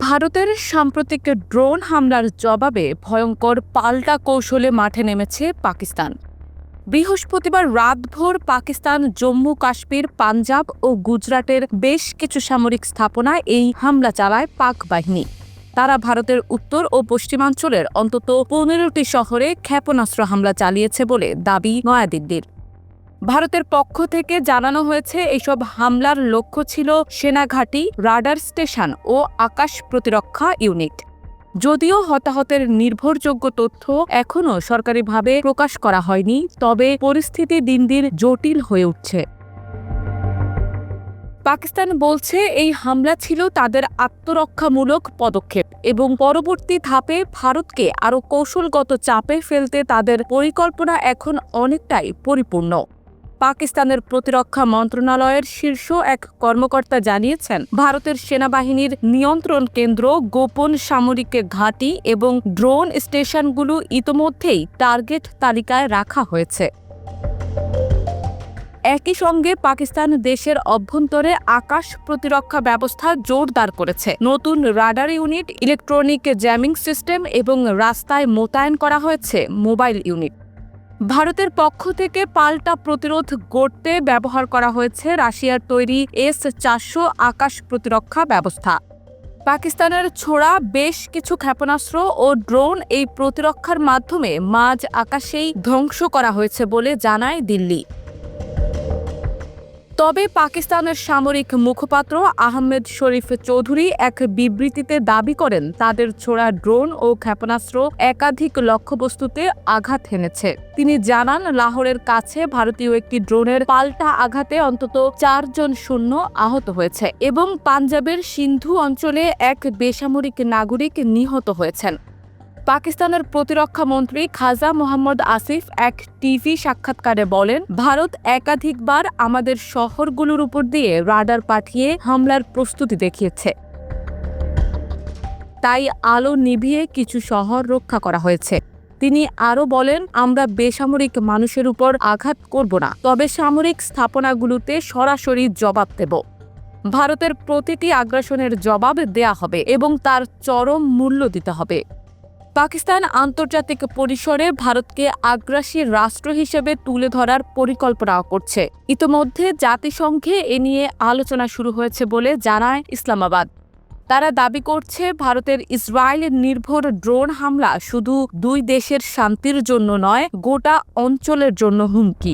ভারতের সাম্প্রতিক ড্রোন হামলার জবাবে ভয়ঙ্কর পাল্টা কৌশলে মাঠে নেমেছে পাকিস্তান। বৃহস্পতিবার রাতভর পাকিস্তান জম্মু কাশ্মীর, পাঞ্জাব ও গুজরাটের বেশ কিছু সামরিক স্থাপনায় এই হামলা চালায় পাক বাহিনী। তারা ভারতের উত্তর ও পশ্চিমাঞ্চলের অন্তত 15টি শহরে ক্ষেপণাস্ত্র হামলা চালিয়েছে বলে দাবি নয়াদিল্লির। ভারতের পক্ষ থেকে জানানো হয়েছে, এসব হামলার লক্ষ্য ছিল সেনাঘাঁটি, রাডার স্টেশন ও আকাশ প্রতিরক্ষা ইউনিট। যদিও হতাহতের নির্ভরযোগ্য তথ্য এখনও সরকারিভাবে প্রকাশ করা হয়নি, তবে পরিস্থিতি দিন দিন জটিল হয়ে উঠছে। পাকিস্তান বলছে এই হামলা ছিল তাদের আত্মরক্ষামূলক পদক্ষেপ এবং পরবর্তী ধাপে ভারতকে আরও কৌশলগত চাপে ফেলতে তাদের পরিকল্পনা এখন অনেকটাই পরিপূর্ণ। পাকিস্তানের প্রতিরক্ষা মন্ত্রণালয়ের শীর্ষ এক কর্মকর্তা জানিয়েছেন, ভারতের সেনাবাহিনীর নিয়ন্ত্রণ কেন্দ্র, গোপন সামরিক ঘাঁটি এবং ড্রোন স্টেশনগুলো ইতোমধ্যেই টার্গেট তালিকায় রাখা হয়েছে। একই সঙ্গে পাকিস্তান দেশের অভ্যন্তরে আকাশ প্রতিরক্ষা ব্যবস্থা জোরদার করেছে। নতুন radar unit, electronic jamming system এবং রাস্তায় মোতায়েন করা হয়েছে মোবাইল ইউনিট। ভারতের পক্ষ থেকে পাল্টা প্রতিরোধ গড়তে ব্যবহার করা হয়েছে রাশিয়ার তৈরি S-400 আকাশ প্রতিরক্ষা ব্যবস্থা। পাকিস্তানের ছোড়া বেশ কিছু ক্ষেপণাস্ত্র ও ড্রোন এই প্রতিরক্ষার মাধ্যমে মাঝ আকাশেই ধ্বংস করা হয়েছে বলে জানায় দিল্লি। তবে পাকিস্তানের সামরিক মুখপাত্র আহমেদ শরীফ চৌধুরী এক বিবৃতিতে দাবি করেন, তাদের ছোড়া ড্রোন ও ক্ষেপণাস্ত্র একাধিক লক্ষ্যবস্তুতে আঘাত হেনেছে। তিনি জানান, লাহোরের কাছে ভারতীয় একটি ড্রোনের পাল্টা আঘাতে অন্তত 4 জন সৈন্য আহত হয়েছে এবং পাঞ্জাবের সিন্ধু অঞ্চলে এক বেসামরিক নাগরিক নিহত হয়েছেন। পাকিস্তানের প্রতিরক্ষা মন্ত্রী খাজা মোহাম্মদ আসিফ এক টিভি সাক্ষাৎকারে বলেন, ভারত একাধিকবার আমাদের শহরগুলোর উপর দিয়ে রাডার পাঠিয়ে হামলার প্রস্তুতি দেখিয়েছে। তাই আলো নিভিয়ে কিছু শহর রক্ষা করা হয়েছে। তিনি আরও বলেন, আমরা বেসামরিক মানুষের উপর আঘাত করব না, তবে সামরিক স্থাপনাগুলোতে সরাসরি জবাব দেব। ভারতের প্রতিটি আগ্রাসনের জবাব দেয়া হবে এবং তার চরম মূল্য দিতে হবে। পাকিস্তান আন্তর্জাতিক পরিসরে ভারতকে আগ্রাসী রাষ্ট্র হিসেবে তুলে ধরার পরিকল্পনা করছে। ইতোমধ্যে জাতিসংঘে এ নিয়ে আলোচনা শুরু হয়েছে বলে জানায় ইসলামাবাদ। তারা দাবি করছে, ভারতের ইসরায়েল নির্ভর ড্রোন হামলা শুধু দুই দেশের শান্তির জন্য নয়, গোটা অঞ্চলের জন্য হুমকি।